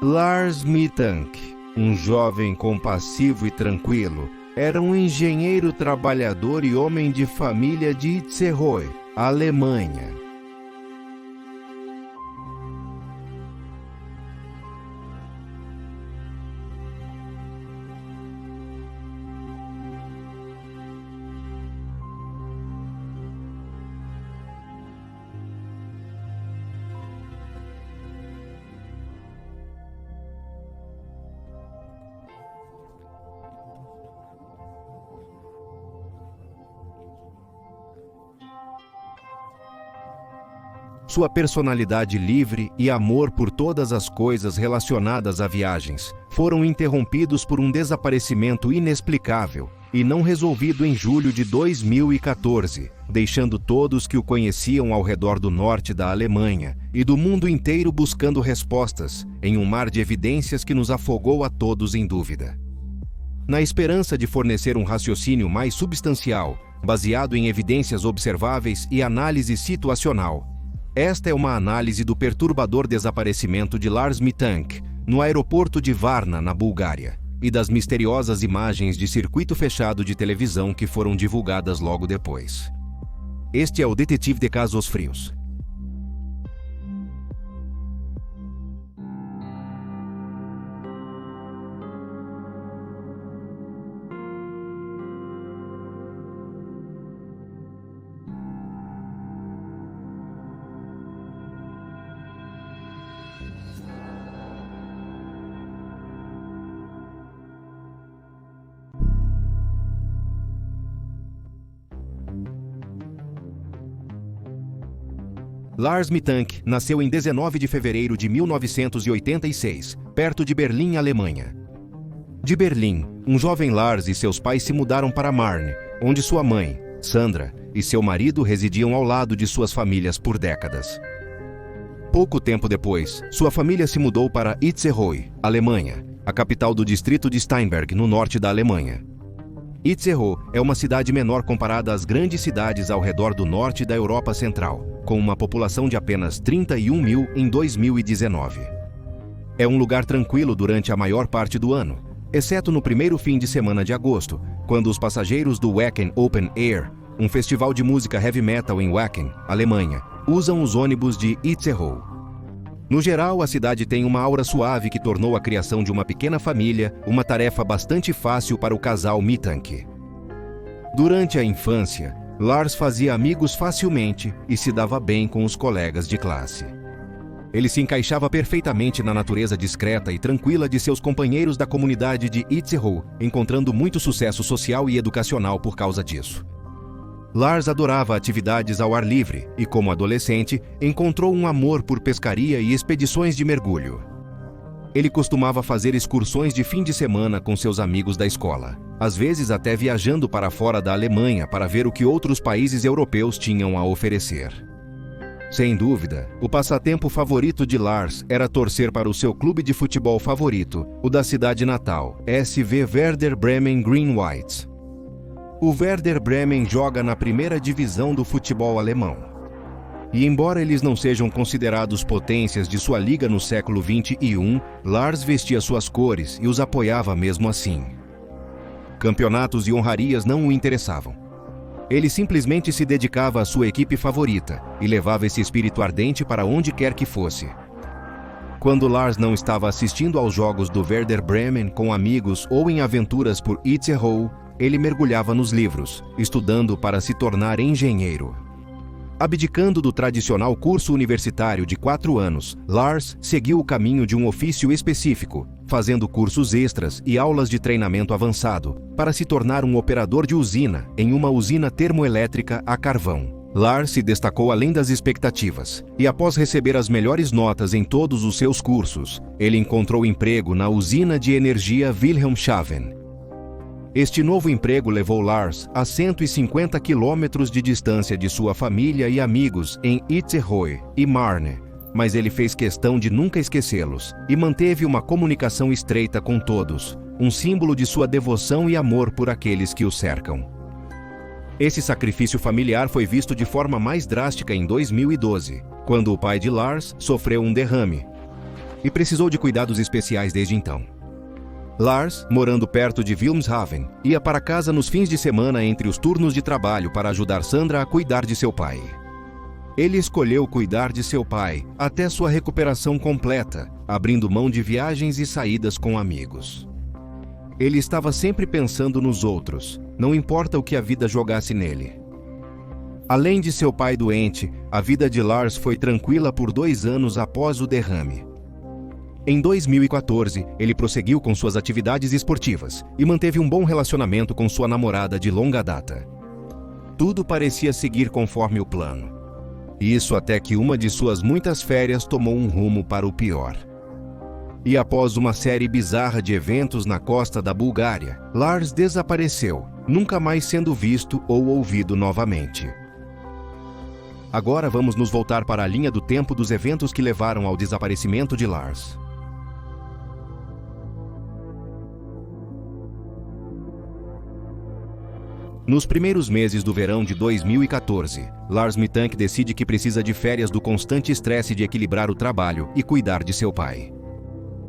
Lars Mittank, um jovem compassivo e tranquilo, era um engenheiro trabalhador e homem de família de Itzehoe, Alemanha. Sua personalidade livre e amor por todas as coisas relacionadas a viagens foram interrompidos por um desaparecimento inexplicável e não resolvido em julho de 2014, deixando todos que o conheciam ao redor do norte da Alemanha e do mundo inteiro buscando respostas em um mar de evidências que nos afogou a todos em dúvida. Na esperança de fornecer um raciocínio mais substancial, baseado em evidências observáveis e análise situacional, esta é uma análise do perturbador desaparecimento de Lars Mittank no aeroporto de Varna, na Bulgária, e das misteriosas imagens de circuito fechado de televisão que foram divulgadas logo depois. Este é o Detetive de Casos Frios. Lars Mittank nasceu em 19 de fevereiro de 1986, perto de Berlim, Alemanha. De Berlim, um jovem Lars e seus pais se mudaram para Marne, onde sua mãe, Sandra, e seu marido residiam ao lado de suas famílias por décadas. Pouco tempo depois, sua família se mudou para Itzehoe, Alemanha, a capital do distrito de Steinberg, no norte da Alemanha. Itzehoe é uma cidade menor comparada às grandes cidades ao redor do norte da Europa Central, com uma população de apenas 31 mil em 2019. É um lugar tranquilo durante a maior parte do ano, exceto no primeiro fim de semana de agosto, quando os passageiros do Wacken Open Air, um festival de música heavy metal em Wacken, Alemanha, usam os ônibus de Itzehoe. No geral, a cidade tem uma aura suave que tornou a criação de uma pequena família uma tarefa bastante fácil para o casal Mittank. Durante a infância, Lars fazia amigos facilmente e se dava bem com os colegas de classe. Ele se encaixava perfeitamente na natureza discreta e tranquila de seus companheiros da comunidade de Itzehoe, encontrando muito sucesso social e educacional por causa disso. Lars adorava atividades ao ar livre e, como adolescente, encontrou um amor por pescaria e expedições de mergulho. Ele costumava fazer excursões de fim de semana com seus amigos da escola, às vezes até viajando para fora da Alemanha para ver o que outros países europeus tinham a oferecer. Sem dúvida, o passatempo favorito de Lars era torcer para o seu clube de futebol favorito, o da cidade natal, SV Werder Bremen Green Whites. O Werder Bremen joga na primeira divisão do futebol alemão. E embora eles não sejam considerados potências de sua liga no século XXI, Lars vestia suas cores e os apoiava mesmo assim. Campeonatos e honrarias não o interessavam. Ele simplesmente se dedicava à sua equipe favorita e levava esse espírito ardente para onde quer que fosse. Quando Lars não estava assistindo aos jogos do Werder Bremen com amigos ou em aventuras por Itzehoe, ele mergulhava nos livros, estudando para se tornar engenheiro. Abdicando do tradicional curso universitário de 4 anos, Lars seguiu o caminho de um ofício específico, fazendo cursos extras e aulas de treinamento avançado, para se tornar um operador de usina em uma usina termoelétrica a carvão. Lars se destacou além das expectativas, e após receber as melhores notas em todos os seus cursos, ele encontrou emprego na usina de energia Wilhelmshaven. Este novo emprego levou Lars a 150 quilômetros de distância de sua família e amigos em Itzehoe e Marne, mas ele fez questão de nunca esquecê-los e manteve uma comunicação estreita com todos, um símbolo de sua devoção e amor por aqueles que o cercam. Esse sacrifício familiar foi visto de forma mais drástica em 2012, quando o pai de Lars sofreu um derrame. e precisou de cuidados especiais desde então. Lars, morando perto de Wilhelmshaven, ia para casa nos fins de semana entre os turnos de trabalho para ajudar Sandra a cuidar de seu pai. Ele escolheu cuidar de seu pai até sua recuperação completa, abrindo mão de viagens e saídas com amigos. Ele estava sempre pensando nos outros, não importa o que a vida jogasse nele. Além de seu pai doente, a vida de Lars foi tranquila por 2 anos após o derrame. Em 2014, ele prosseguiu com suas atividades esportivas e manteve um bom relacionamento com sua namorada de longa data. Tudo parecia seguir conforme o plano. Isso até que uma de suas muitas férias tomou um rumo para o pior. E após uma série bizarra de eventos na costa da Bulgária, Lars desapareceu, nunca mais sendo visto ou ouvido novamente. Agora vamos nos voltar para a linha do tempo dos eventos que levaram ao desaparecimento de Lars. Nos primeiros meses do verão de 2014, Lars Mittank decide que precisa de férias do constante estresse de equilibrar o trabalho e cuidar de seu pai.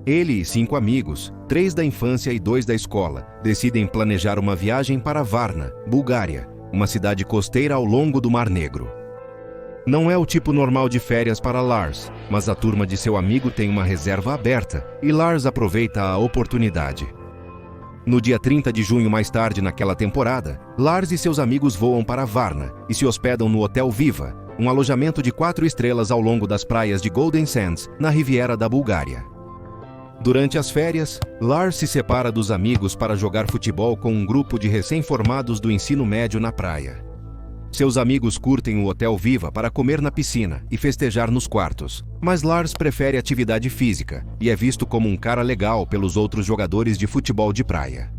Ele e 5 amigos, 3 da infância e 2 da escola, decidem planejar uma viagem para Varna, Bulgária, uma cidade costeira ao longo do Mar Negro. Não é o tipo normal de férias para Lars, mas a turma de seu amigo tem uma reserva aberta e Lars aproveita a oportunidade. No dia 30 de junho mais tarde naquela temporada, Lars e seus amigos voam para Varna e se hospedam no Hotel Viva, um alojamento de 4 estrelas ao longo das praias de Golden Sands, na Riviera da Bulgária. Durante as férias, Lars se separa dos amigos para jogar futebol com um grupo de recém-formados do ensino médio na praia. Seus amigos curtem o Hotel Viva para comer na piscina e festejar nos quartos, mas Lars prefere atividade física e é visto como um cara legal pelos outros jogadores de futebol de praia.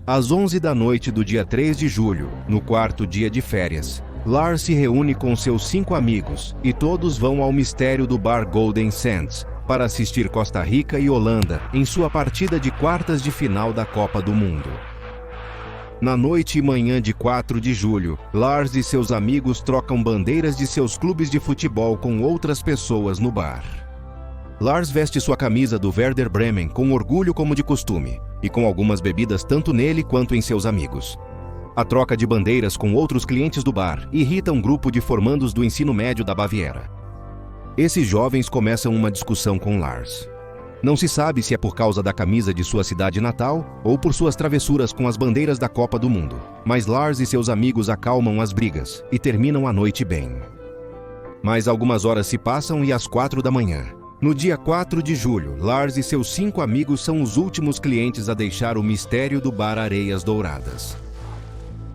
Às 11 da noite do dia 3 de julho, no 4º dia de férias, Lars se reúne com seus 5 amigos e todos vão ao mistério do bar Golden Sands para assistir Costa Rica e Holanda em sua partida de quartas de final da Copa do Mundo. Na noite e manhã de 4 de julho, Lars e seus amigos trocam bandeiras de seus clubes de futebol com outras pessoas no bar. Lars veste sua camisa do Werder Bremen com orgulho como de costume, e com algumas bebidas tanto nele quanto em seus amigos. A troca de bandeiras com outros clientes do bar irrita um grupo de formandos do ensino médio da Baviera. Esses jovens começam uma discussão com Lars. Não se sabe se é por causa da camisa de sua cidade natal ou por suas travessuras com as bandeiras da Copa do Mundo, mas Lars e seus amigos acalmam as brigas e terminam a noite bem. Mas algumas horas se passam e às 4 da manhã. No dia 4 de julho, Lars e seus 5 amigos são os últimos clientes a deixar o mistério do bar Areias Douradas.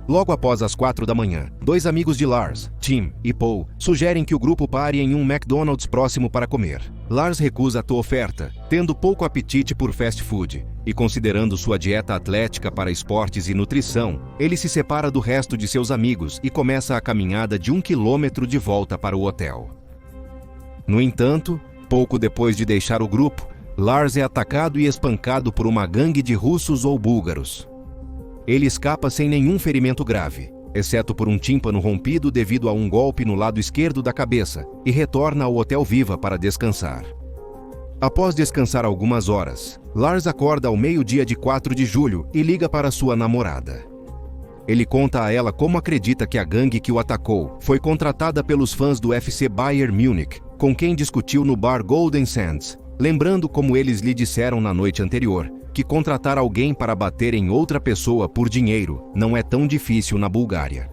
Logo após as 4 da manhã, 2 amigos de Lars, Tim e Paul, sugerem que o grupo pare em um McDonald's próximo para comer. Lars recusa a oferta, tendo pouco apetite por fast food, e considerando sua dieta atlética para esportes e nutrição, ele se separa do resto de seus amigos e começa a caminhada de 1 quilômetro de volta para o hotel. No entanto, pouco depois de deixar o grupo, Lars é atacado e espancado por uma gangue de russos ou búlgaros. Ele escapa sem nenhum ferimento grave, exceto por um tímpano rompido devido a um golpe no lado esquerdo da cabeça, e retorna ao Hotel Viva para descansar. Após descansar algumas horas, Lars acorda ao meio-dia de 4 de julho e liga para sua namorada. Ele conta a ela como acredita que a gangue que o atacou foi contratada pelos fãs do FC Bayern Munique, com quem discutiu no bar Golden Sands, lembrando como eles lhe disseram na noite anterior, que contratar alguém para bater em outra pessoa por dinheiro não é tão difícil na Bulgária.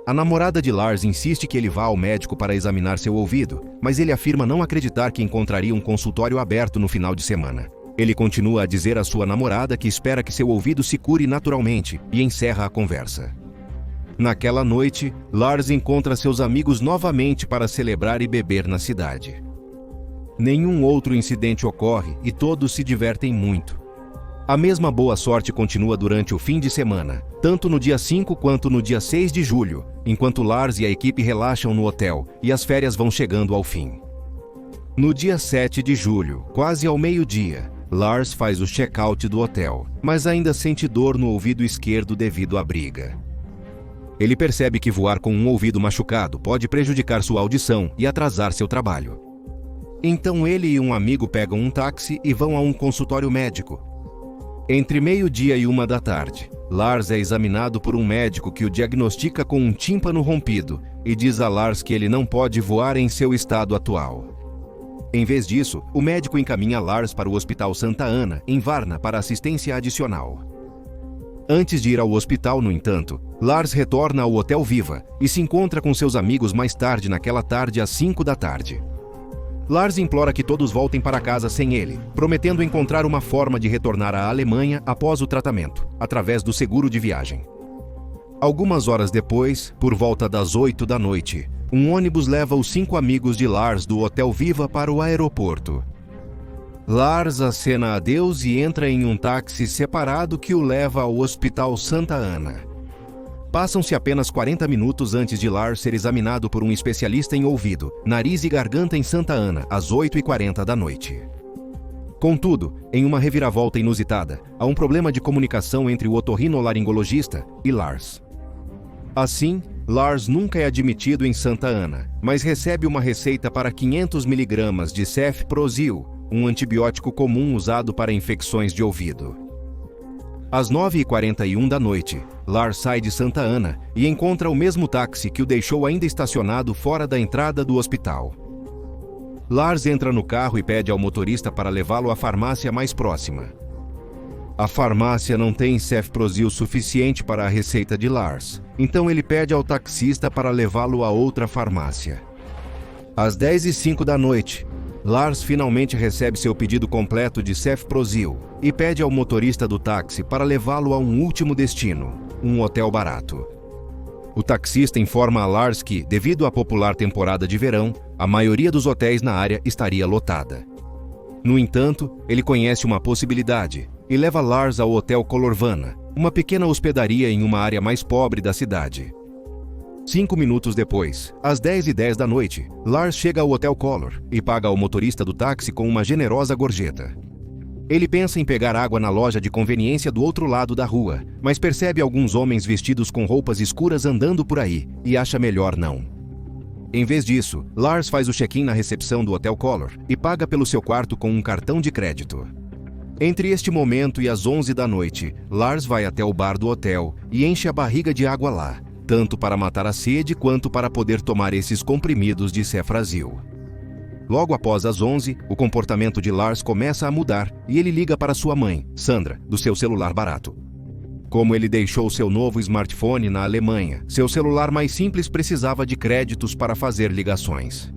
A namorada de Lars insiste que ele vá ao médico para examinar seu ouvido, mas ele afirma não acreditar que encontraria um consultório aberto no final de semana. Ele continua a dizer à sua namorada que espera que seu ouvido se cure naturalmente e encerra a conversa. Naquela noite, Lars encontra seus amigos novamente para celebrar e beber na cidade. Nenhum outro incidente ocorre e todos se divertem muito. A mesma boa sorte continua durante o fim de semana, tanto no dia 5 quanto no dia 6 de julho, enquanto Lars e a equipe relaxam no hotel e as férias vão chegando ao fim. No dia 7 de julho, quase ao meio-dia, Lars faz o check-out do hotel, mas ainda sente dor no ouvido esquerdo devido à briga. Ele percebe que voar com um ouvido machucado pode prejudicar sua audição e atrasar seu trabalho. Então ele e um amigo pegam um táxi e vão a um consultório médico. Entre meio-dia e 1 da tarde, Lars é examinado por um médico que o diagnostica com um tímpano rompido e diz a Lars que ele não pode voar em seu estado atual. Em vez disso, o médico encaminha Lars para o Hospital Santa Ana, em Varna, para assistência adicional. Antes de ir ao hospital, no entanto, Lars retorna ao Hotel Viva e se encontra com seus amigos mais tarde naquela tarde às 5 da tarde. Lars implora que todos voltem para casa sem ele, prometendo encontrar uma forma de retornar à Alemanha após o tratamento, através do seguro de viagem. Algumas horas depois, por volta das 8 da noite, um ônibus leva os 5 amigos de Lars do Hotel Viva para o aeroporto. Lars acena adeus e entra em um táxi separado que o leva ao Hospital Santa Ana. Passam-se apenas 40 minutos antes de Lars ser examinado por um especialista em ouvido, nariz e garganta em Santa Ana, às 8h40 da noite. Contudo, em uma reviravolta inusitada, há um problema de comunicação entre o otorrinolaringologista e Lars. Assim, Lars nunca é admitido em Santa Ana, mas recebe uma receita para 500 mg de cefprozil, um antibiótico comum usado para infecções de ouvido. Às 9h41 da noite, Lars sai de Santa Ana e encontra o mesmo táxi que o deixou ainda estacionado fora da entrada do hospital. Lars entra no carro e pede ao motorista para levá-lo à farmácia mais próxima. A farmácia não tem cefprozil suficiente para a receita de Lars, então ele pede ao taxista para levá-lo a outra farmácia. Às 10h05 da noite, Lars finalmente recebe seu pedido completo de cefprozil e pede ao motorista do táxi para levá-lo a um último destino, um hotel barato. O taxista informa a Lars que, devido à popular temporada de verão, a maioria dos hotéis na área estaria lotada. No entanto, ele conhece uma possibilidade e leva Lars ao Hotel Colorvana, uma pequena hospedaria em uma área mais pobre da cidade. 5 minutos depois, às 10h10 da noite, Lars chega ao Hotel Color e paga ao motorista do táxi com uma generosa gorjeta. Ele pensa em pegar água na loja de conveniência do outro lado da rua, mas percebe alguns homens vestidos com roupas escuras andando por aí e acha melhor não. Em vez disso, Lars faz o check-in na recepção do Hotel Color e paga pelo seu quarto com um cartão de crédito. Entre este momento e as 11 da noite, Lars vai até o bar do hotel e enche a barriga de água lá, tanto para matar a sede quanto para poder tomar esses comprimidos de cefprozil. Logo após as 11, o comportamento de Lars começa a mudar e ele liga para sua mãe, Sandra, do seu celular barato. Como ele deixou seu novo smartphone na Alemanha, seu celular mais simples precisava de créditos para fazer ligações.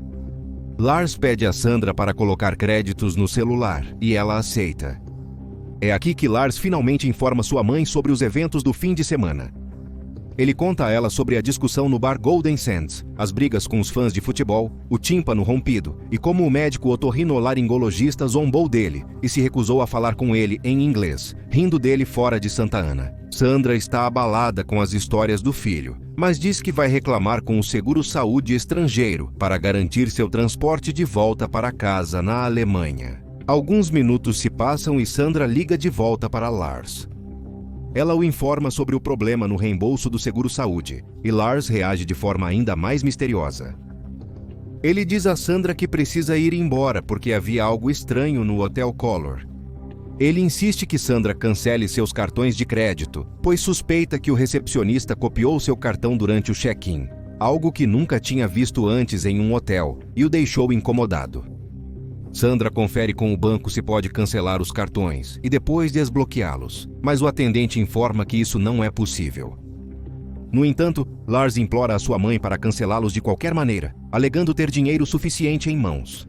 Lars pede a Sandra para colocar créditos no celular e ela aceita. É aqui que Lars finalmente informa sua mãe sobre os eventos do fim de semana. Ele conta a ela sobre a discussão no bar Golden Sands, as brigas com os fãs de futebol, o tímpano rompido e como o médico otorrinolaringologista zombou dele e se recusou a falar com ele em inglês, rindo dele fora de Santa Ana. Sandra está abalada com as histórias do filho, mas diz que vai reclamar com o seguro-saúde estrangeiro para garantir seu transporte de volta para casa na Alemanha. Alguns minutos se passam e Sandra liga de volta para Lars. Ela o informa sobre o problema no reembolso do seguro-saúde, e Lars reage de forma ainda mais misteriosa. Ele diz a Sandra que precisa ir embora porque havia algo estranho no Hotel Color. Ele insiste que Sandra cancele seus cartões de crédito, pois suspeita que o recepcionista copiou seu cartão durante o check-in, algo que nunca tinha visto antes em um hotel, e o deixou incomodado. Sandra confere com o banco se pode cancelar os cartões e depois desbloqueá-los, mas o atendente informa que isso não é possível. No entanto, Lars implora a sua mãe para cancelá-los de qualquer maneira, alegando ter dinheiro suficiente em mãos.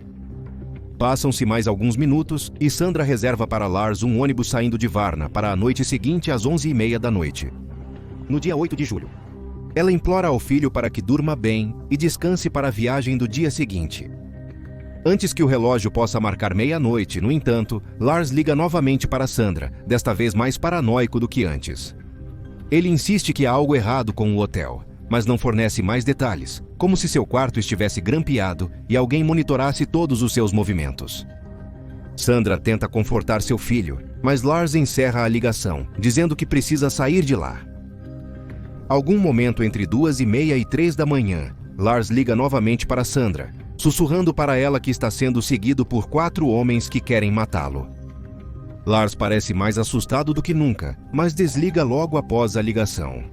Passam-se mais alguns minutos e Sandra reserva para Lars um ônibus saindo de Varna para a noite seguinte às 11h30 da noite. No dia 8 de julho, ela implora ao filho para que durma bem e descanse para a viagem do dia seguinte. Antes que o relógio possa marcar meia-noite, no entanto, Lars liga novamente para Sandra, desta vez mais paranoico do que antes. Ele insiste que há algo errado com o hotel, mas não fornece mais detalhes, como se seu quarto estivesse grampeado e alguém monitorasse todos os seus movimentos. Sandra tenta confortar seu filho, mas Lars encerra a ligação, dizendo que precisa sair de lá. Algum momento entre 2h30 e 3 da manhã, Lars liga novamente para Sandra, sussurrando para ela que está sendo seguido por 4 homens que querem matá-lo. Lars parece mais assustado do que nunca, mas desliga logo após a ligação.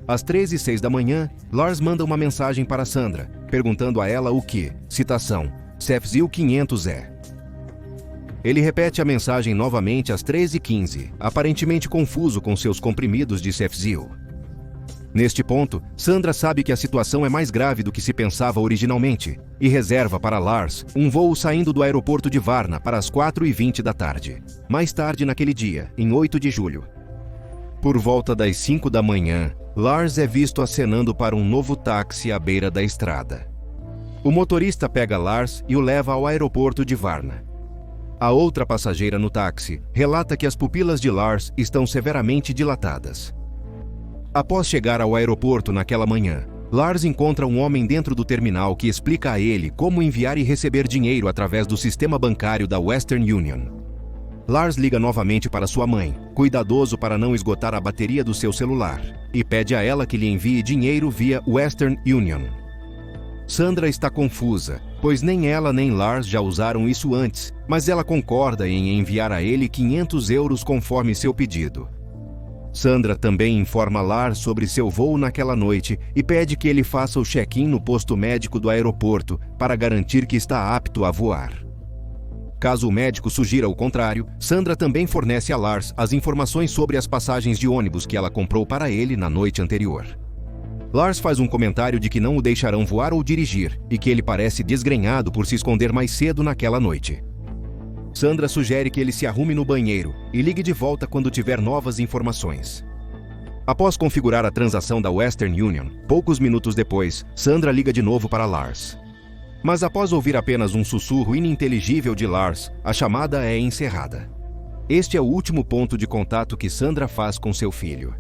Às 3h06 da manhã, Lars manda uma mensagem para Sandra, perguntando a ela o que, citação, Cefzil 500 é. Ele repete a mensagem novamente às 13h15, aparentemente confuso com seus comprimidos de Cefzil. Neste ponto, Sandra sabe que a situação é mais grave do que se pensava originalmente e reserva para Lars um voo saindo do aeroporto de Varna para as 4h20 da tarde. Mais tarde naquele dia, em 8 de julho. Por volta das 5 da manhã, Lars é visto acenando para um novo táxi à beira da estrada. O motorista pega Lars e o leva ao aeroporto de Varna. A outra passageira no táxi relata que as pupilas de Lars estão severamente dilatadas. Após chegar ao aeroporto naquela manhã, Lars encontra um homem dentro do terminal que explica a ele como enviar e receber dinheiro através do sistema bancário da Western Union. Lars liga novamente para sua mãe, cuidadoso para não esgotar a bateria do seu celular, e pede a ela que lhe envie dinheiro via Western Union. Sandra está confusa, pois nem ela nem Lars já usaram isso antes, mas ela concorda em enviar a ele 500 euros conforme seu pedido. Sandra também informa Lars sobre seu voo naquela noite e pede que ele faça o check-in no posto médico do aeroporto para garantir que está apto a voar. Caso o médico sugira o contrário, Sandra também fornece a Lars as informações sobre as passagens de ônibus que ela comprou para ele na noite anterior. Lars faz um comentário de que não o deixarão voar ou dirigir e que ele parece desgrenhado por se esconder mais cedo naquela noite. Sandra sugere que ele se arrume no banheiro e ligue de volta quando tiver novas informações. Após configurar a transação da Western Union, poucos minutos depois, Sandra liga de novo para Lars. Mas após ouvir apenas um sussurro ininteligível de Lars, a chamada é encerrada. Este é o último ponto de contato que Sandra faz com seu filho.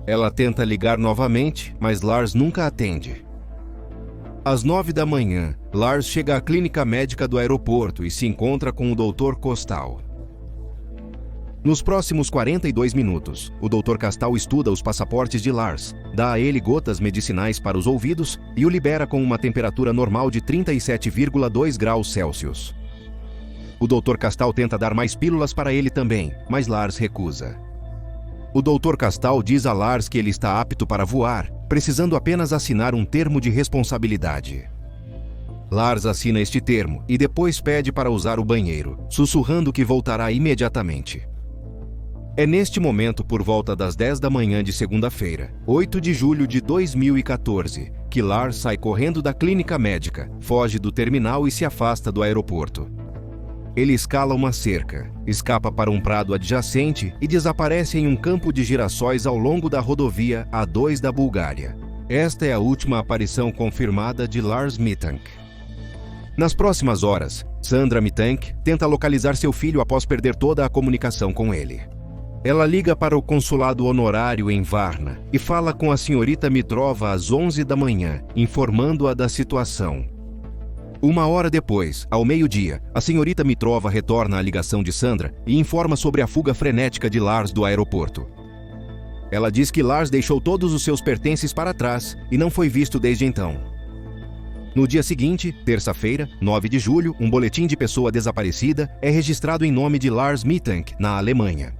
Ela tenta ligar novamente, mas Lars nunca atende. Às 9 da manhã, Lars chega à clínica médica do aeroporto e se encontra com o Dr. Costal. Nos próximos 42 minutos, o Dr. Costal estuda os passaportes de Lars, dá a ele gotas medicinais para os ouvidos e o libera com uma temperatura normal de 37,2 graus Celsius. O Dr. Costal tenta dar mais pílulas para ele também, mas Lars recusa. O Dr. Costal diz a Lars que ele está apto para voar, precisando apenas assinar um termo de responsabilidade. Lars assina este termo e depois pede para usar o banheiro, sussurrando que voltará imediatamente. É neste momento, por volta das 10 da manhã de segunda-feira, 8 de julho de 2014, que Lars sai correndo da clínica médica, foge do terminal e se afasta do aeroporto. Ele escala uma cerca, escapa para um prado adjacente e desaparece em um campo de girassóis ao longo da rodovia A2 da Bulgária. Esta é a última aparição confirmada de Lars Mittank. Nas próximas horas, Sandra Mittank tenta localizar seu filho após perder toda a comunicação com ele. Ela liga para o consulado honorário em Varna e fala com a senhorita Mitrova às 11 da manhã, informando-a da situação. Uma hora depois, ao meio-dia, a senhorita Mitrova retorna à ligação de Sandra e informa sobre a fuga frenética de Lars do aeroporto. Ela diz que Lars deixou todos os seus pertences para trás e não foi visto desde então. No dia seguinte, terça-feira, 9 de julho, um boletim de pessoa desaparecida é registrado em nome de Lars Mittank, na Alemanha.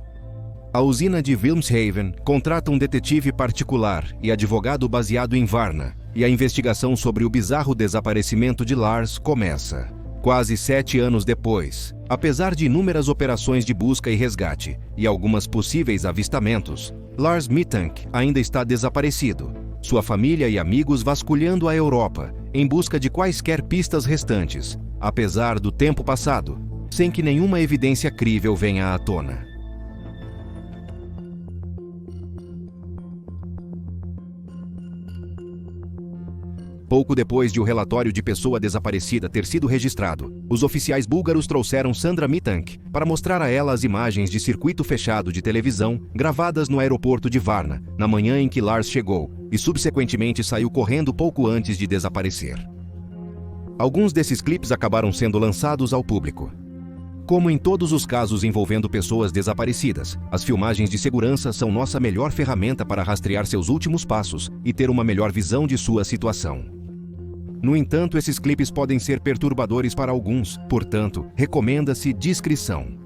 A usina de Wilhelmshaven contrata um detetive particular e advogado baseado em Varna, e a investigação sobre o bizarro desaparecimento de Lars começa. Quase 7 anos depois, apesar de inúmeras operações de busca e resgate e algumas possíveis avistamentos, Lars Mittank ainda está desaparecido. Sua família e amigos vasculhando a Europa em busca de quaisquer pistas restantes, apesar do tempo passado, sem que nenhuma evidência crível venha à tona. Pouco depois de o relatório de pessoa desaparecida ter sido registrado, os oficiais búlgaros trouxeram Sandra Mittank para mostrar a ela as imagens de circuito fechado de televisão gravadas no aeroporto de Varna, na manhã em que Lars chegou, e subsequentemente saiu correndo pouco antes de desaparecer. Alguns desses clipes acabaram sendo lançados ao público. Como em todos os casos envolvendo pessoas desaparecidas, as filmagens de segurança são nossa melhor ferramenta para rastrear seus últimos passos e ter uma melhor visão de sua situação. No entanto, esses clipes podem ser perturbadores para alguns, portanto, recomenda-se discrição.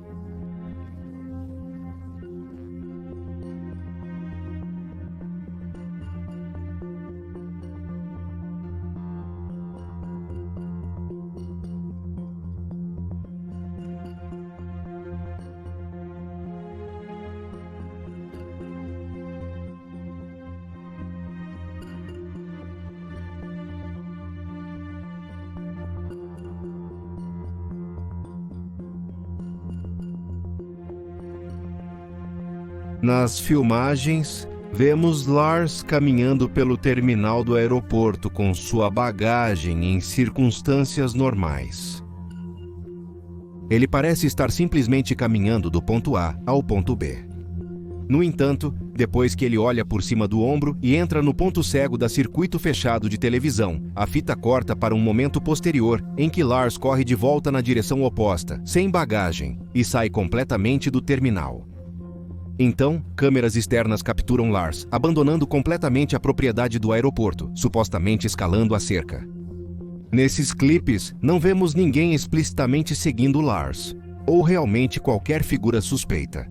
Nas filmagens, vemos Lars caminhando pelo terminal do aeroporto com sua bagagem em circunstâncias normais. Ele parece estar simplesmente caminhando do ponto A ao ponto B. No entanto, depois que ele olha por cima do ombro e entra no ponto cego da circuito fechado de televisão, a fita corta para um momento posterior em que Lars corre de volta na direção oposta, sem bagagem, e sai completamente do terminal. Então, câmeras externas capturam Lars, abandonando completamente a propriedade do aeroporto, supostamente escalando a cerca. Nesses clipes, não vemos ninguém explicitamente seguindo Lars, ou realmente qualquer figura suspeita.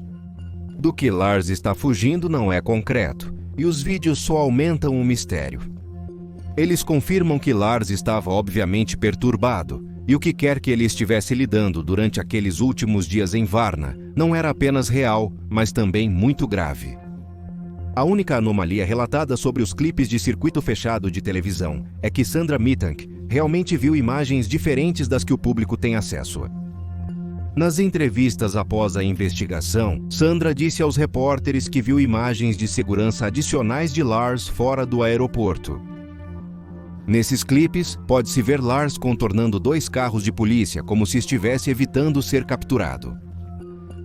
Do que Lars está fugindo não é concreto, e os vídeos só aumentam o mistério. Eles confirmam que Lars estava obviamente perturbado, e o que quer que ele estivesse lidando durante aqueles últimos dias em Varna não era apenas real, mas também muito grave. A única anomalia relatada sobre os clipes de circuito fechado de televisão é que Sandra Mittank realmente viu imagens diferentes das que o público tem acesso. Nas entrevistas após a investigação, Sandra disse aos repórteres que viu imagens de segurança adicionais de Lars fora do aeroporto. Nesses clipes, pode-se ver Lars contornando 2 carros de polícia como se estivesse evitando ser capturado.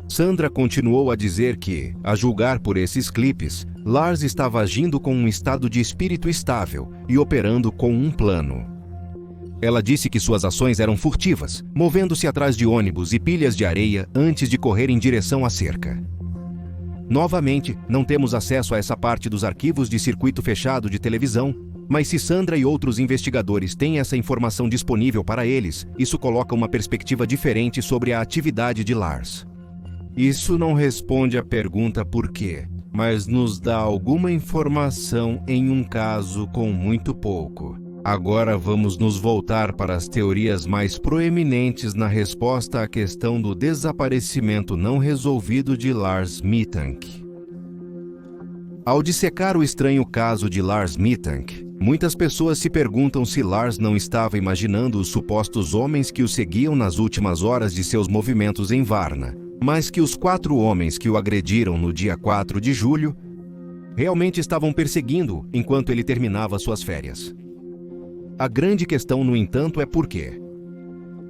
Sandra continuou a dizer que, a julgar por esses clipes, Lars estava agindo com um estado de espírito estável e operando com um plano. Ela disse que suas ações eram furtivas, movendo-se atrás de ônibus e pilhas de areia antes de correr em direção à cerca. Novamente, não temos acesso a essa parte dos arquivos de circuito fechado de televisão, mas se Sandra e outros investigadores têm essa informação disponível para eles, isso coloca uma perspectiva diferente sobre a atividade de Lars. Isso não responde à pergunta por quê, mas nos dá alguma informação em um caso com muito pouco. Agora vamos nos voltar para as teorias mais proeminentes na resposta à questão do desaparecimento não resolvido de Lars Mittank. Ao dissecar o estranho caso de Lars Mittank, muitas pessoas se perguntam se Lars não estava imaginando os supostos homens que o seguiam nas últimas horas de seus movimentos em Varna, mas que os 4 homens que o agrediram no dia 4 de julho realmente estavam perseguindo-o enquanto ele terminava suas férias. A grande questão, no entanto, é por quê?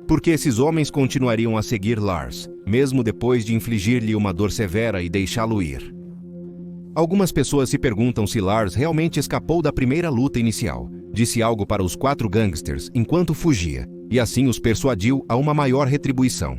Porque esses homens continuariam a seguir Lars, mesmo depois de infligir-lhe uma dor severa e deixá-lo ir. Algumas pessoas se perguntam se Lars realmente escapou da primeira luta inicial, disse algo para os 4 gangsters enquanto fugia, e assim os persuadiu a uma maior retribuição.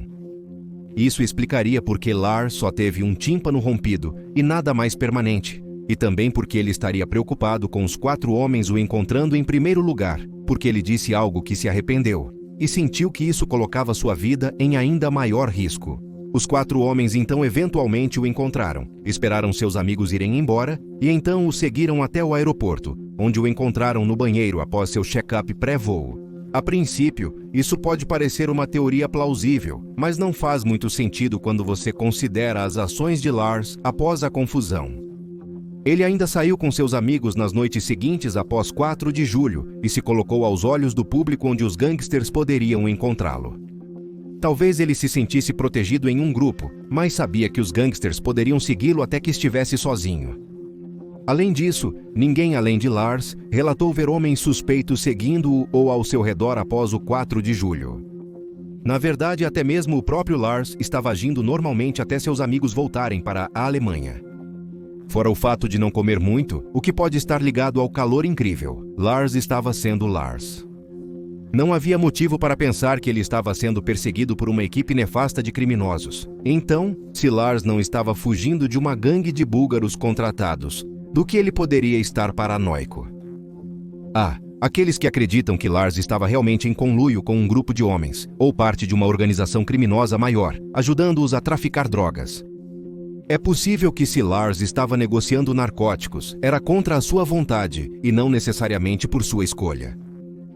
Isso explicaria por que Lars só teve um tímpano rompido e nada mais permanente, e também porque ele estaria preocupado com os 4 homens o encontrando em primeiro lugar, porque ele disse algo que se arrependeu, e sentiu que isso colocava sua vida em ainda maior risco. Os 4 homens então eventualmente o encontraram, esperaram seus amigos irem embora e então o seguiram até o aeroporto, onde o encontraram no banheiro após seu check-up pré-voo. A princípio, isso pode parecer uma teoria plausível, mas não faz muito sentido quando você considera as ações de Lars após a confusão. Ele ainda saiu com seus amigos nas noites seguintes após 4 de julho e se colocou aos olhos do público onde os gangsters poderiam encontrá-lo. Talvez ele se sentisse protegido em um grupo, mas sabia que os gangsters poderiam segui-lo até que estivesse sozinho. Além disso, ninguém além de Lars relatou ver homens suspeitos seguindo-o ou ao seu redor após o 4 de julho. Na verdade, até mesmo o próprio Lars estava agindo normalmente até seus amigos voltarem para a Alemanha. Fora o fato de não comer muito, o que pode estar ligado ao calor incrível, Lars estava sendo Lars. Não havia motivo para pensar que ele estava sendo perseguido por uma equipe nefasta de criminosos. Então, se Lars não estava fugindo de uma gangue de búlgaros contratados, do que ele poderia estar paranoico? Aqueles que acreditam que Lars estava realmente em conluio com um grupo de homens, ou parte de uma organização criminosa maior, ajudando-os a traficar drogas. É possível que se Lars estava negociando narcóticos, era contra a sua vontade e não necessariamente por sua escolha.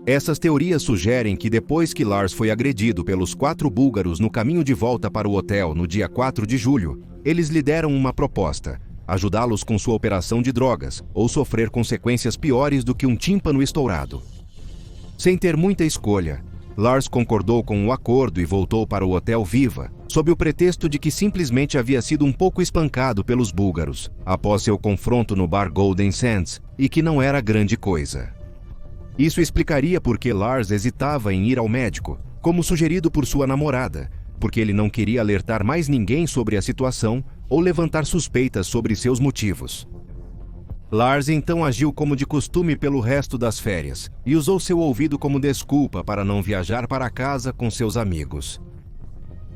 Essas teorias sugerem que depois que Lars foi agredido pelos 4 búlgaros no caminho de volta para o hotel no dia 4 de julho, eles lhe deram uma proposta: ajudá-los com sua operação de drogas ou sofrer consequências piores do que um tímpano estourado. Sem ter muita escolha, Lars concordou com o acordo e voltou para o Hotel Viva, sob o pretexto de que simplesmente havia sido um pouco espancado pelos búlgaros, após seu confronto no bar Golden Sands, e que não era grande coisa. Isso explicaria por que Lars hesitava em ir ao médico, como sugerido por sua namorada, porque ele não queria alertar mais ninguém sobre a situação ou levantar suspeitas sobre seus motivos. Lars então agiu como de costume pelo resto das férias e usou seu ouvido como desculpa para não viajar para casa com seus amigos.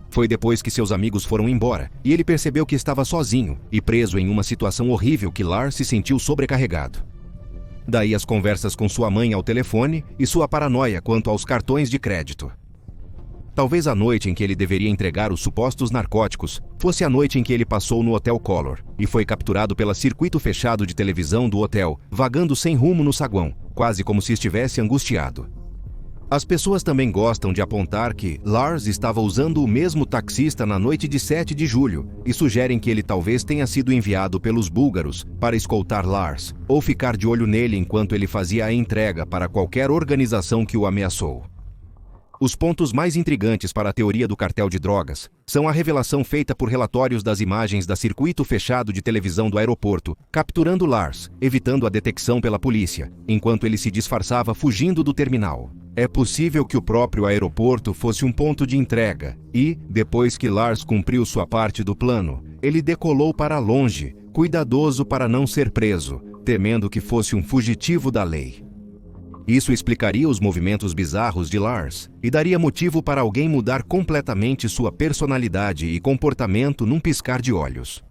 Foi depois que seus amigos foram embora e ele percebeu que estava sozinho e preso em uma situação horrível que Lars se sentiu sobrecarregado. Daí as conversas com sua mãe ao telefone e sua paranoia quanto aos cartões de crédito. Talvez a noite em que ele deveria entregar os supostos narcóticos fosse a noite em que ele passou no Hotel Color e foi capturado pelo circuito fechado de televisão do hotel, vagando sem rumo no saguão, quase como se estivesse angustiado. As pessoas também gostam de apontar que Lars estava usando o mesmo taxista na noite de 7 de julho e sugerem que ele talvez tenha sido enviado pelos búlgaros para escoltar Lars ou ficar de olho nele enquanto ele fazia a entrega para qualquer organização que o ameaçou. Os pontos mais intrigantes para a teoria do cartel de drogas são a revelação feita por relatórios das imagens da circuito fechado de televisão do aeroporto, capturando Lars, evitando a detecção pela polícia, enquanto ele se disfarçava fugindo do terminal. É possível que o próprio aeroporto fosse um ponto de entrega e, depois que Lars cumpriu sua parte do plano, ele decolou para longe, cuidadoso para não ser preso, temendo que fosse um fugitivo da lei. Isso explicaria os movimentos bizarros de Lars e daria motivo para alguém mudar completamente sua personalidade e comportamento num piscar de olhos.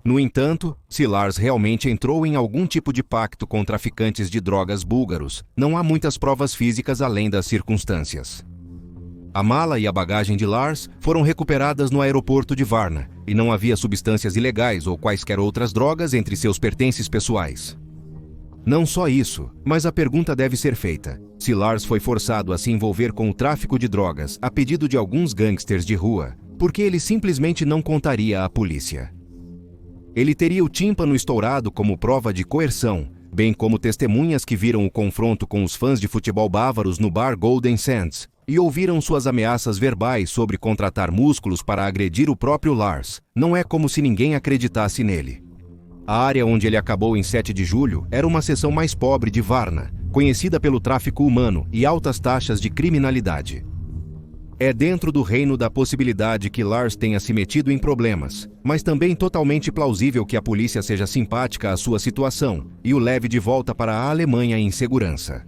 No entanto, se Lars realmente entrou em algum tipo de pacto com traficantes de drogas búlgaros, não há muitas provas físicas além das circunstâncias. A mala e a bagagem de Lars foram recuperadas no aeroporto de Varna e não havia substâncias ilegais ou quaisquer outras drogas entre seus pertences pessoais. Não só isso, mas a pergunta deve ser feita: se Lars foi forçado a se envolver com o tráfico de drogas a pedido de alguns gangsters de rua, por que ele simplesmente não contaria à polícia? Ele teria o tímpano estourado como prova de coerção, bem como testemunhas que viram o confronto com os fãs de futebol bávaros no bar Golden Sands e ouviram suas ameaças verbais sobre contratar músculos para agredir o próprio Lars. Não é como se ninguém acreditasse nele. A área onde ele acabou em 7 de julho era uma seção mais pobre de Varna, conhecida pelo tráfico humano e altas taxas de criminalidade. É dentro do reino da possibilidade que Lars tenha se metido em problemas, mas também totalmente plausível que a polícia seja simpática à sua situação e o leve de volta para a Alemanha em segurança.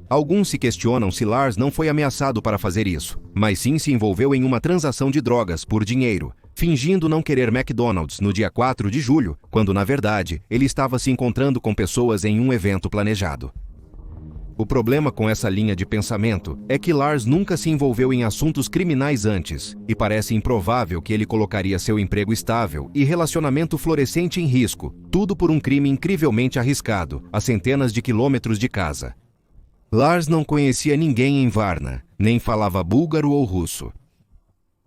Alguns se questionam se Lars não foi ameaçado para fazer isso, mas sim se envolveu em uma transação de drogas por dinheiro, fingindo não querer McDonald's no dia 4 de julho, quando na verdade ele estava se encontrando com pessoas em um evento planejado. O problema com essa linha de pensamento é que Lars nunca se envolveu em assuntos criminais antes, e parece improvável que ele colocaria seu emprego estável e relacionamento florescente em risco, tudo por um crime incrivelmente arriscado, a centenas de quilômetros de casa. Lars não conhecia ninguém em Varna, nem falava búlgaro ou russo.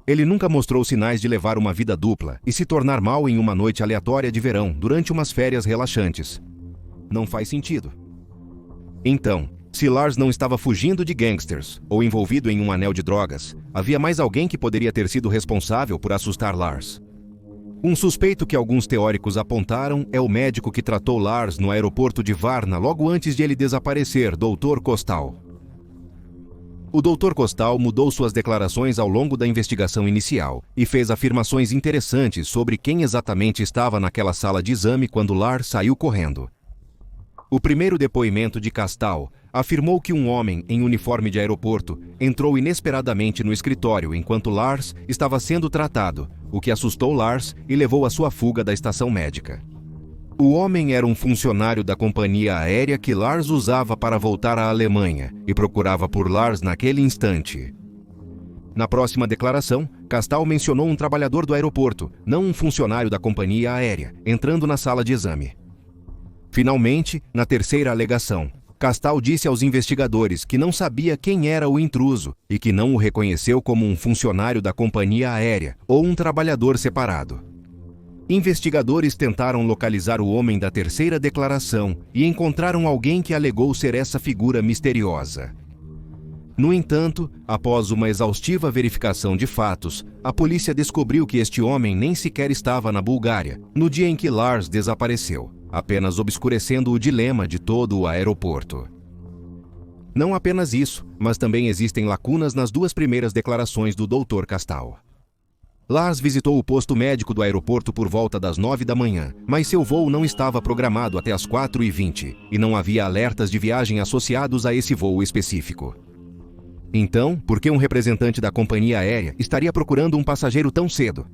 Ele nunca mostrou sinais de levar uma vida dupla e se tornar mal em uma noite aleatória de verão durante umas férias relaxantes. Não faz sentido. Então, se Lars não estava fugindo de gangsters ou envolvido em um anel de drogas, havia mais alguém que poderia ter sido responsável por assustar Lars. Um suspeito que alguns teóricos apontaram é o médico que tratou Lars no aeroporto de Varna logo antes de ele desaparecer, Dr. Kostal. O Dr. Kostal mudou suas declarações ao longo da investigação inicial e fez afirmações interessantes sobre quem exatamente estava naquela sala de exame quando Lars saiu correndo. O primeiro depoimento de Kostal afirmou que um homem em uniforme de aeroporto entrou inesperadamente no escritório enquanto Lars estava sendo tratado, o que assustou Lars e levou à sua fuga da estação médica. O homem era um funcionário da companhia aérea que Lars usava para voltar à Alemanha e procurava por Lars naquele instante. Na próxima declaração, Castal mencionou um trabalhador do aeroporto, não um funcionário da companhia aérea, entrando na sala de exame. Finalmente, na terceira alegação, Castal disse aos investigadores que não sabia quem era o intruso e que não o reconheceu como um funcionário da companhia aérea ou um trabalhador separado. Investigadores tentaram localizar o homem da terceira declaração e encontraram alguém que alegou ser essa figura misteriosa. No entanto, após uma exaustiva verificação de fatos, a polícia descobriu que este homem nem sequer estava na Bulgária, no dia em que Lars desapareceu, apenas obscurecendo o dilema de todo o aeroporto. Não apenas isso, mas também existem lacunas nas duas primeiras declarações do Dr. Castal. Lars visitou o posto médico do aeroporto por volta das 9 da manhã, mas seu voo não estava programado até as 4h20 e não havia alertas de viagem associados a esse voo específico. Então, por que um representante da companhia aérea estaria procurando um passageiro tão cedo?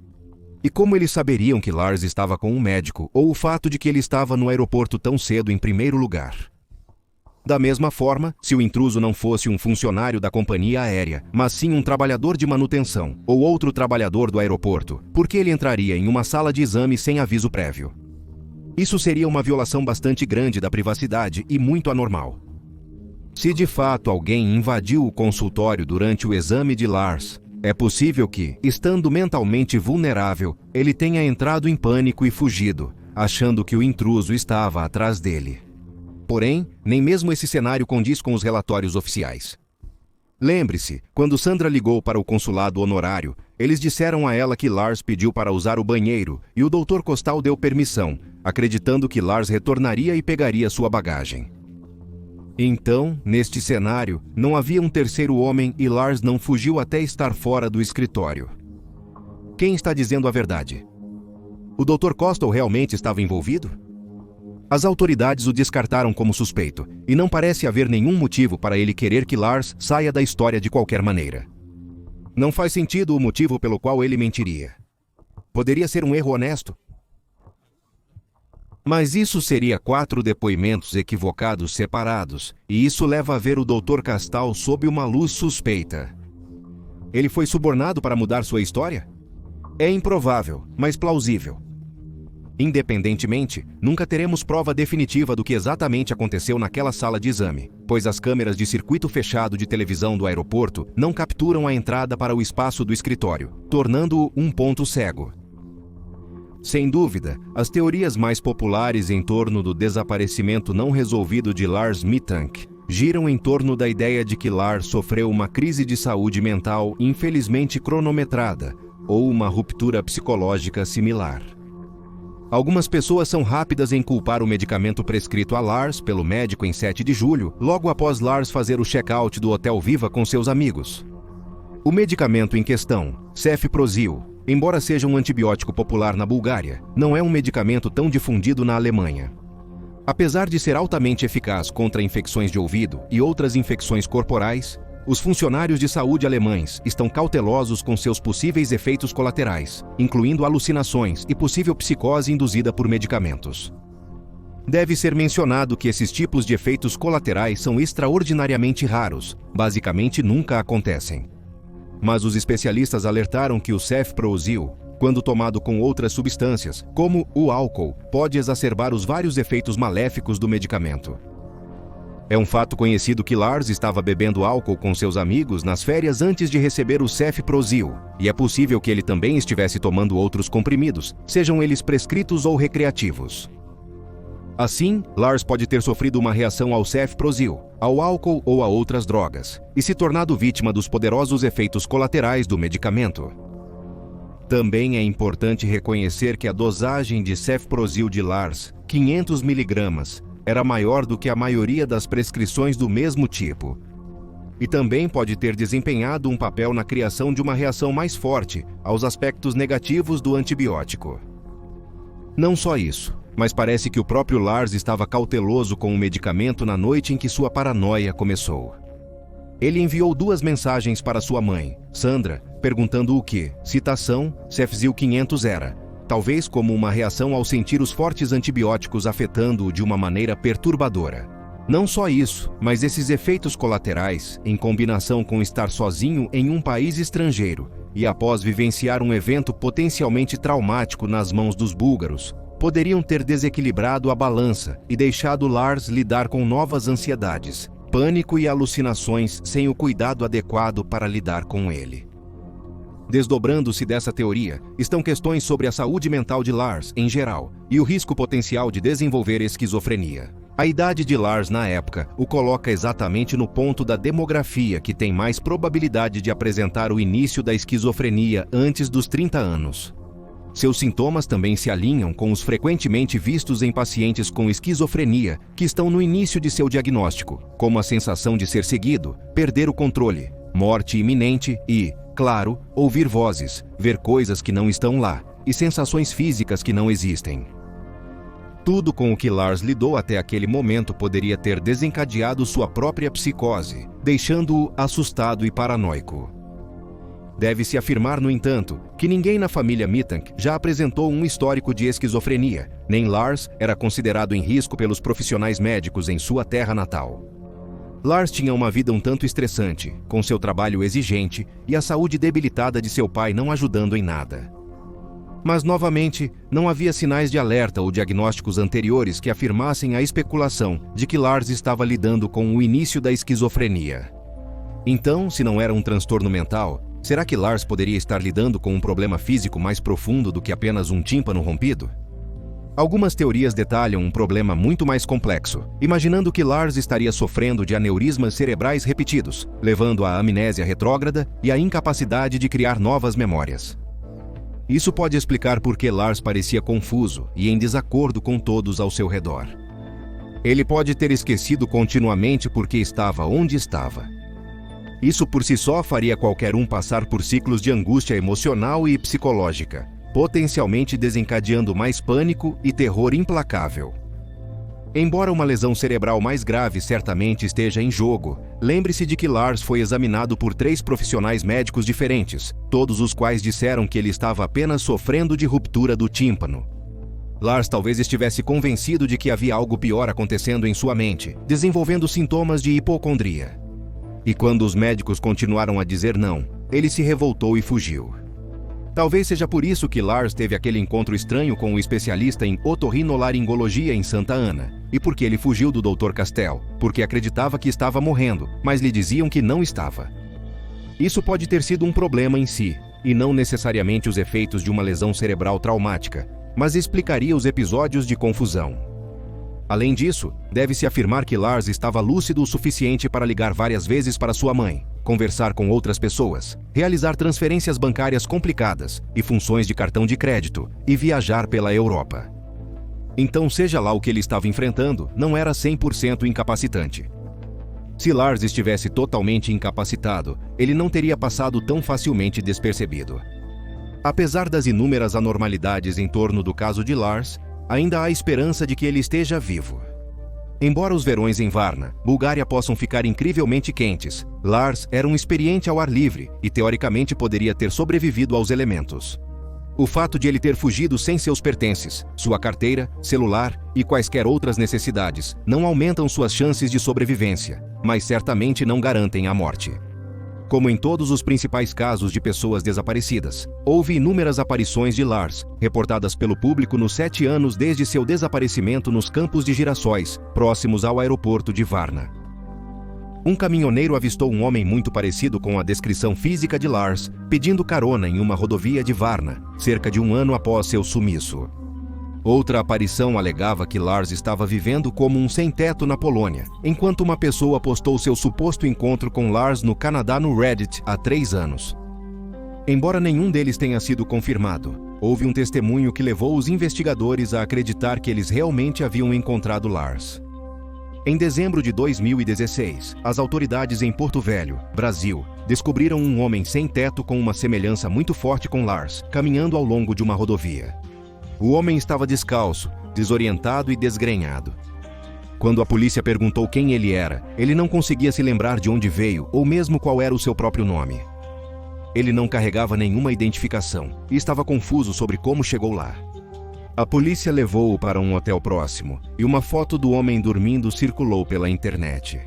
E como eles saberiam que Lars estava com um médico, ou o fato de que ele estava no aeroporto tão cedo em primeiro lugar? Da mesma forma, se o intruso não fosse um funcionário da companhia aérea, mas sim um trabalhador de manutenção, ou outro trabalhador do aeroporto, por que ele entraria em uma sala de exame sem aviso prévio? Isso seria uma violação bastante grande da privacidade e muito anormal. Se de fato alguém invadiu o consultório durante o exame de Lars, é possível que, estando mentalmente vulnerável, ele tenha entrado em pânico e fugido, achando que o intruso estava atrás dele. Porém, nem mesmo esse cenário condiz com os relatórios oficiais. Lembre-se, quando Sandra ligou para o consulado honorário, eles disseram a ela que Lars pediu para usar o banheiro e o Dr. Castal deu permissão, acreditando que Lars retornaria e pegaria sua bagagem. Então, neste cenário, não havia um terceiro homem e Lars não fugiu até estar fora do escritório. Quem está dizendo a verdade? O Dr. Castal realmente estava envolvido? As autoridades o descartaram como suspeito, e não parece haver nenhum motivo para ele querer que Lars saia da história de qualquer maneira. Não faz sentido o motivo pelo qual ele mentiria. Poderia ser um erro honesto? Mas isso seria 4 depoimentos equivocados separados, e isso leva a ver o Dr. Castal sob uma luz suspeita. Ele foi subornado para mudar sua história? É improvável, mas plausível. Independentemente, nunca teremos prova definitiva do que exatamente aconteceu naquela sala de exame, pois as câmeras de circuito fechado de televisão do aeroporto não capturam a entrada para o espaço do escritório, tornando-o um ponto cego. Sem dúvida, as teorias mais populares em torno do desaparecimento não resolvido de Lars Mittank giram em torno da ideia de que Lars sofreu uma crise de saúde mental infelizmente cronometrada ou uma ruptura psicológica similar. Algumas pessoas são rápidas em culpar o medicamento prescrito a Lars pelo médico em 7 de julho, logo após Lars fazer o check-out do Hotel Viva com seus amigos. O medicamento em questão, Cefprozil, embora seja um antibiótico popular na Bulgária, não é um medicamento tão difundido na Alemanha. Apesar de ser altamente eficaz contra infecções de ouvido e outras infecções corporais, os funcionários de saúde alemães estão cautelosos com seus possíveis efeitos colaterais, incluindo alucinações e possível psicose induzida por medicamentos. Deve ser mencionado que esses tipos de efeitos colaterais são extraordinariamente raros, basicamente nunca acontecem. Mas os especialistas alertaram que o Cefprozil, quando tomado com outras substâncias, como o álcool, pode exacerbar os vários efeitos maléficos do medicamento. É um fato conhecido que Lars estava bebendo álcool com seus amigos nas férias antes de receber o Cefprozil, e é possível que ele também estivesse tomando outros comprimidos, sejam eles prescritos ou recreativos. Assim, Lars pode ter sofrido uma reação ao Cefprozil, ao álcool ou a outras drogas, e se tornado vítima dos poderosos efeitos colaterais do medicamento. Também é importante reconhecer que a dosagem de Cefprozil de Lars, 500 mg, era maior do que a maioria das prescrições do mesmo tipo. E também pode ter desempenhado um papel na criação de uma reação mais forte aos aspectos negativos do antibiótico. Não só isso, mas parece que o próprio Lars estava cauteloso com o medicamento na noite em que sua paranoia começou. Ele enviou 2 mensagens para sua mãe, Sandra, perguntando o que, citação, Cefzil 500 era, talvez como uma reação ao sentir os fortes antibióticos afetando-o de uma maneira perturbadora. Não só isso, mas esses efeitos colaterais, em combinação com estar sozinho em um país estrangeiro e após vivenciar um evento potencialmente traumático nas mãos dos búlgaros, poderiam ter desequilibrado a balança e deixado Lars lidar com novas ansiedades, pânico e alucinações sem o cuidado adequado para lidar com ele. Desdobrando-se dessa teoria, estão questões sobre a saúde mental de Lars em geral e o risco potencial de desenvolver esquizofrenia. A idade de Lars na época o coloca exatamente no ponto da demografia que tem mais probabilidade de apresentar o início da esquizofrenia antes dos 30 anos. Seus sintomas também se alinham com os frequentemente vistos em pacientes com esquizofrenia que estão no início de seu diagnóstico, como a sensação de ser seguido, perder o controle, morte iminente e, claro, ouvir vozes, ver coisas que não estão lá e sensações físicas que não existem. Tudo com o que Lars lidou até aquele momento poderia ter desencadeado sua própria psicose, deixando-o assustado e paranoico. Deve-se afirmar, no entanto, que ninguém na família Mittank já apresentou um histórico de esquizofrenia, nem Lars era considerado em risco pelos profissionais médicos em sua terra natal. Lars tinha uma vida um tanto estressante, com seu trabalho exigente e a saúde debilitada de seu pai não ajudando em nada. Mas, novamente, não havia sinais de alerta ou diagnósticos anteriores que afirmassem a especulação de que Lars estava lidando com o início da esquizofrenia. Então, se não era um transtorno mental, será que Lars poderia estar lidando com um problema físico mais profundo do que apenas um tímpano rompido? Algumas teorias detalham um problema muito mais complexo, imaginando que Lars estaria sofrendo de aneurismas cerebrais repetidos, levando à amnésia retrógrada e à incapacidade de criar novas memórias. Isso pode explicar por que Lars parecia confuso e em desacordo com todos ao seu redor. Ele pode ter esquecido continuamente por que estava onde estava. Isso por si só faria qualquer um passar por ciclos de angústia emocional e psicológica, potencialmente desencadeando mais pânico e terror implacável. Embora uma lesão cerebral mais grave certamente esteja em jogo, lembre-se de que Lars foi examinado por 3 profissionais médicos diferentes, todos os quais disseram que ele estava apenas sofrendo de ruptura do tímpano. Lars talvez estivesse convencido de que havia algo pior acontecendo em sua mente, desenvolvendo sintomas de hipocondria. E quando os médicos continuaram a dizer não, ele se revoltou e fugiu. Talvez seja por isso que Lars teve aquele encontro estranho com o especialista em otorrinolaringologia em Santa Ana, e porque ele fugiu do Dr. Castell, porque acreditava que estava morrendo, mas lhe diziam que não estava. Isso pode ter sido um problema em si, e não necessariamente os efeitos de uma lesão cerebral traumática, mas explicaria os episódios de confusão. Além disso, deve-se afirmar que Lars estava lúcido o suficiente para ligar várias vezes para sua mãe, conversar com outras pessoas, realizar transferências bancárias complicadas e funções de cartão de crédito, e viajar pela Europa. Então, seja lá o que ele estava enfrentando, não era 100% incapacitante. Se Lars estivesse totalmente incapacitado, ele não teria passado tão facilmente despercebido. Apesar das inúmeras anormalidades em torno do caso de Lars, ainda há esperança de que ele esteja vivo. Embora os verões em Varna, Bulgária, possam ficar incrivelmente quentes, Lars era um experiente ao ar livre e teoricamente poderia ter sobrevivido aos elementos. O fato de ele ter fugido sem seus pertences, sua carteira, celular e quaisquer outras necessidades não aumentam suas chances de sobrevivência, mas certamente não garantem a morte. Como em todos os principais casos de pessoas desaparecidas, houve inúmeras aparições de Lars, reportadas pelo público nos 7 anos desde seu desaparecimento nos Campos de Girassóis, próximos ao aeroporto de Varna. Um caminhoneiro avistou um homem muito parecido com a descrição física de Lars, pedindo carona em uma rodovia de Varna, cerca de 1 ano após seu sumiço. Outra aparição alegava que Lars estava vivendo como um sem-teto na Polônia, enquanto uma pessoa postou seu suposto encontro com Lars no Canadá no Reddit há 3 anos. Embora nenhum deles tenha sido confirmado, houve um testemunho que levou os investigadores a acreditar que eles realmente haviam encontrado Lars. Em dezembro de 2016, as autoridades em Porto Velho, Brasil, descobriram um homem sem teto com uma semelhança muito forte com Lars, caminhando ao longo de uma rodovia. O homem estava descalço, desorientado e desgrenhado. Quando a polícia perguntou quem ele era, ele não conseguia se lembrar de onde veio ou mesmo qual era o seu próprio nome. Ele não carregava nenhuma identificação e estava confuso sobre como chegou lá. A polícia levou-o para um hotel próximo e uma foto do homem dormindo circulou pela internet.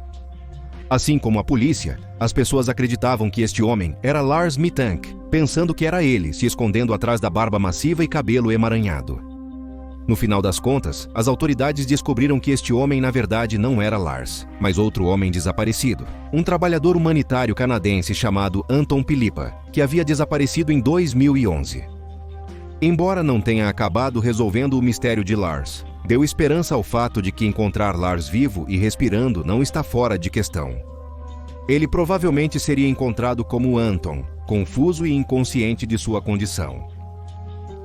Assim como a polícia, as pessoas acreditavam que este homem era Lars Mittank, pensando que era ele, se escondendo atrás da barba massiva e cabelo emaranhado. No final das contas, as autoridades descobriram que este homem na verdade não era Lars, mas outro homem desaparecido, um trabalhador humanitário canadense chamado Anton Pilipa, que havia desaparecido em 2011. Embora não tenha acabado resolvendo o mistério de Lars, deu esperança ao fato de que encontrar Lars vivo e respirando não está fora de questão. Ele provavelmente seria encontrado como Anton, confuso e inconsciente de sua condição.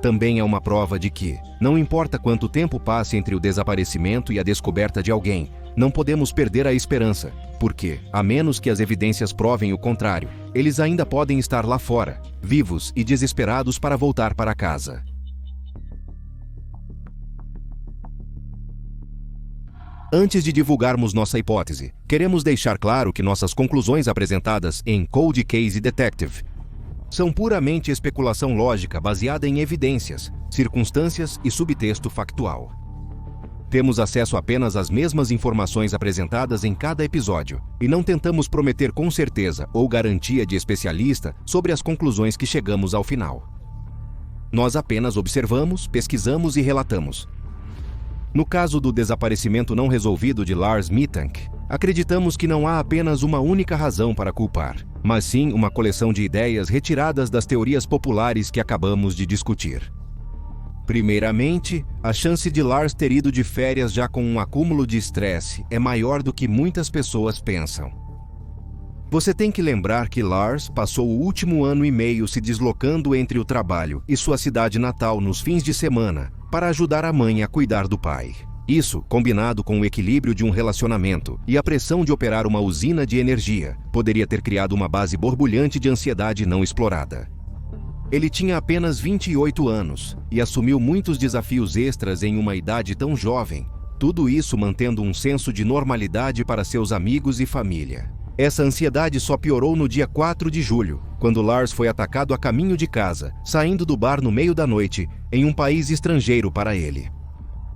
Também é uma prova de que, não importa quanto tempo passe entre o desaparecimento e a descoberta de alguém, não podemos perder a esperança, porque, a menos que as evidências provem o contrário, eles ainda podem estar lá fora, vivos e desesperados para voltar para casa. Antes de divulgarmos nossa hipótese, queremos deixar claro que nossas conclusões apresentadas em Cold Case Detective são puramente especulação lógica baseada em evidências, circunstâncias e subtexto factual. Temos acesso apenas às mesmas informações apresentadas em cada episódio e não tentamos prometer com certeza ou garantia de especialista sobre as conclusões que chegamos ao final. Nós apenas observamos, pesquisamos e relatamos. No caso do desaparecimento não resolvido de Lars Mittank, acreditamos que não há apenas uma única razão para culpar, mas sim uma coleção de ideias retiradas das teorias populares que acabamos de discutir. Primeiramente, a chance de Lars ter ido de férias já com um acúmulo de estresse é maior do que muitas pessoas pensam. Você tem que lembrar que Lars passou o último ano e meio se deslocando entre o trabalho e sua cidade natal nos fins de semana para ajudar a mãe a cuidar do pai. Isso, combinado com o equilíbrio de um relacionamento e a pressão de operar uma usina de energia, poderia ter criado uma base borbulhante de ansiedade não explorada. Ele tinha apenas 28 anos e assumiu muitos desafios extras em uma idade tão jovem, tudo isso mantendo um senso de normalidade para seus amigos e família. Essa ansiedade só piorou no dia 4 de julho, quando Lars foi atacado a caminho de casa, saindo do bar no meio da noite, em um país estrangeiro para ele.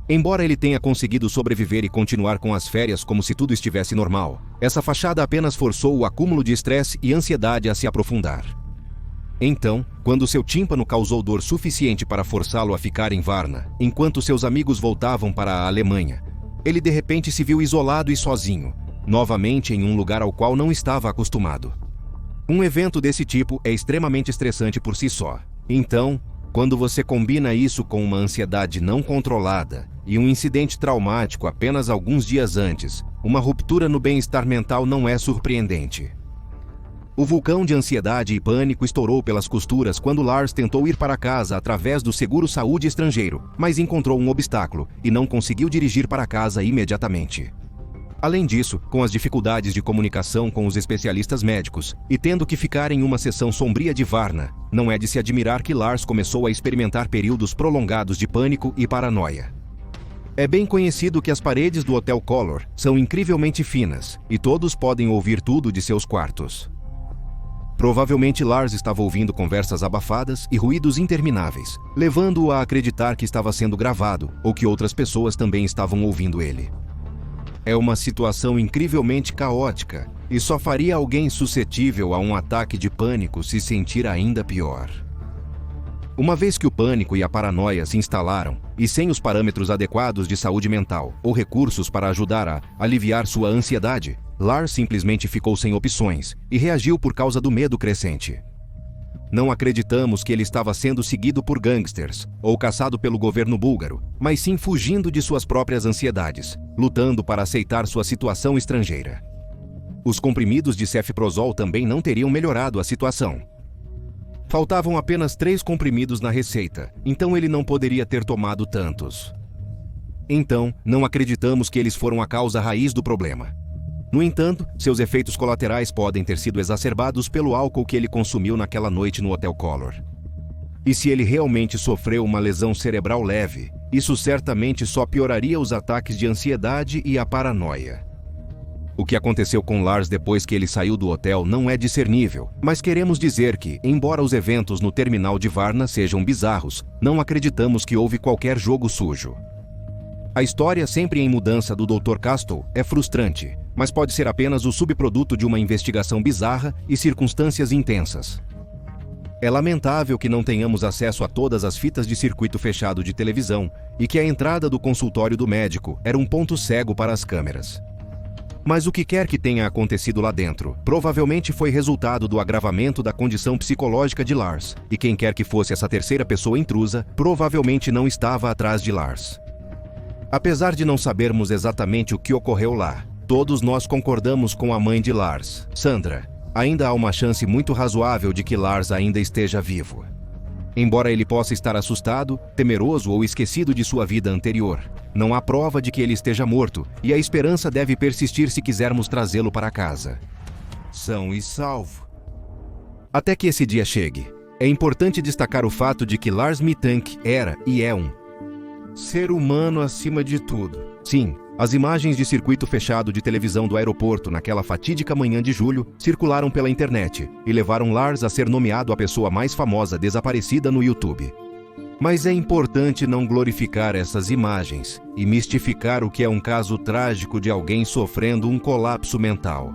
Embora ele tenha conseguido sobreviver e continuar com as férias como se tudo estivesse normal, essa fachada apenas forçou o acúmulo de estresse e ansiedade a se aprofundar. Então, quando seu tímpano causou dor suficiente para forçá-lo a ficar em Varna, enquanto seus amigos voltavam para a Alemanha, ele de repente se viu isolado e sozinho, novamente em um lugar ao qual não estava acostumado. Um evento desse tipo é extremamente estressante por si só. Então, quando você combina isso com uma ansiedade não controlada e um incidente traumático apenas alguns dias antes, uma ruptura no bem-estar mental não é surpreendente. O vulcão de ansiedade e pânico estourou pelas costuras quando Lars tentou ir para casa através do seguro-saúde estrangeiro, mas encontrou um obstáculo e não conseguiu dirigir para casa imediatamente. Além disso, com as dificuldades de comunicação com os especialistas médicos e tendo que ficar em uma sessão sombria de Varna, não é de se admirar que Lars começou a experimentar períodos prolongados de pânico e paranoia. É bem conhecido que as paredes do Hotel Color são incrivelmente finas e todos podem ouvir tudo de seus quartos. Provavelmente Lars estava ouvindo conversas abafadas e ruídos intermináveis, levando-o a acreditar que estava sendo gravado ou que outras pessoas também estavam ouvindo ele. É uma situação incrivelmente caótica e só faria alguém suscetível a um ataque de pânico se sentir ainda pior. Uma vez que o pânico e a paranoia se instalaram, e sem os parâmetros adequados de saúde mental ou recursos para ajudar a aliviar sua ansiedade, Lars simplesmente ficou sem opções e reagiu por causa do medo crescente. Não acreditamos que ele estava sendo seguido por gangsters ou caçado pelo governo búlgaro, mas sim fugindo de suas próprias ansiedades, lutando para aceitar sua situação estrangeira. Os comprimidos de cefprozol também não teriam melhorado a situação. Faltavam apenas 3 comprimidos na receita, então ele não poderia ter tomado tantos. Então, não acreditamos que eles foram a causa raiz do problema. No entanto, seus efeitos colaterais podem ter sido exacerbados pelo álcool que ele consumiu naquela noite no Hotel Color. E se ele realmente sofreu uma lesão cerebral leve, isso certamente só pioraria os ataques de ansiedade e a paranoia. O que aconteceu com Lars depois que ele saiu do hotel não é discernível, mas queremos dizer que, embora os eventos no terminal de Varna sejam bizarros, não acreditamos que houve qualquer jogo sujo. A história sempre em mudança do Dr. Castle é frustrante, mas pode ser apenas o subproduto de uma investigação bizarra e circunstâncias intensas. É lamentável que não tenhamos acesso a todas as fitas de circuito fechado de televisão e que a entrada do consultório do médico era um ponto cego para as câmeras. Mas o que quer que tenha acontecido lá dentro, provavelmente foi resultado do agravamento da condição psicológica de Lars, e quem quer que fosse essa terceira pessoa intrusa, provavelmente não estava atrás de Lars. Apesar de não sabermos exatamente o que ocorreu lá, todos nós concordamos com a mãe de Lars, Sandra. Ainda há uma chance muito razoável de que Lars ainda esteja vivo. Embora ele possa estar assustado, temeroso ou esquecido de sua vida anterior, não há prova de que ele esteja morto, e a esperança deve persistir se quisermos trazê-lo para casa, são e salvo. Até que esse dia chegue, é importante destacar o fato de que Lars Mittank era e é um ser humano acima de tudo. Sim, as imagens de circuito fechado de televisão do aeroporto naquela fatídica manhã de julho circularam pela internet e levaram Lars a ser nomeado a pessoa mais famosa desaparecida no YouTube. Mas é importante não glorificar essas imagens e mistificar o que é um caso trágico de alguém sofrendo um colapso mental.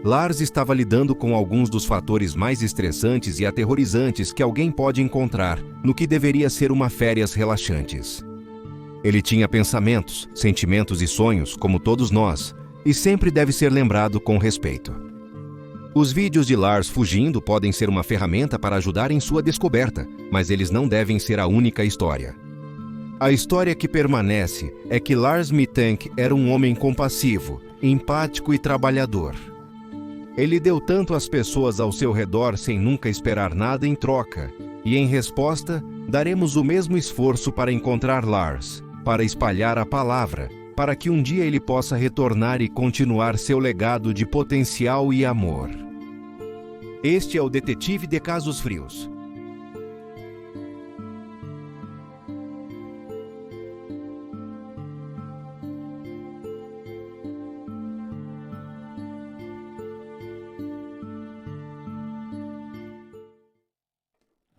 Lars estava lidando com alguns dos fatores mais estressantes e aterrorizantes que alguém pode encontrar no que deveria ser uma férias relaxantes. Ele tinha pensamentos, sentimentos e sonhos, como todos nós, e sempre deve ser lembrado com respeito. Os vídeos de Lars fugindo podem ser uma ferramenta para ajudar em sua descoberta, mas eles não devem ser a única história. A história que permanece é que Lars Mittank era um homem compassivo, empático e trabalhador. Ele deu tanto às pessoas ao seu redor sem nunca esperar nada em troca, e em resposta, daremos o mesmo esforço para encontrar Lars, para espalhar a palavra, para que um dia ele possa retornar e continuar seu legado de potencial e amor. Este é o Detetive de Casos Frios.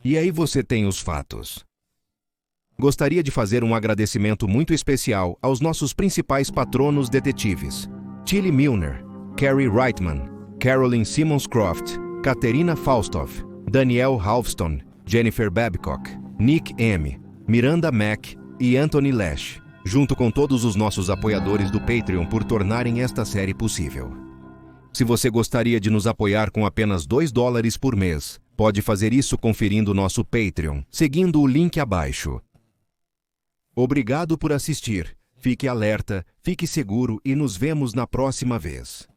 E aí você tem os fatos. Gostaria de fazer um agradecimento muito especial aos nossos principais patronos detetives: Tilly Milner, Carrie Reitman, Carolyn Simmons-Croft, Katerina Faustov, Daniel Halfstone, Jennifer Babcock, Nick M., Miranda Mack e Anthony Lash, junto com todos os nossos apoiadores do Patreon por tornarem esta série possível. Se você gostaria de nos apoiar com apenas $2 por mês, pode fazer isso conferindo nosso Patreon, seguindo o link abaixo. Obrigado por assistir, fique alerta, fique seguro e nos vemos na próxima vez.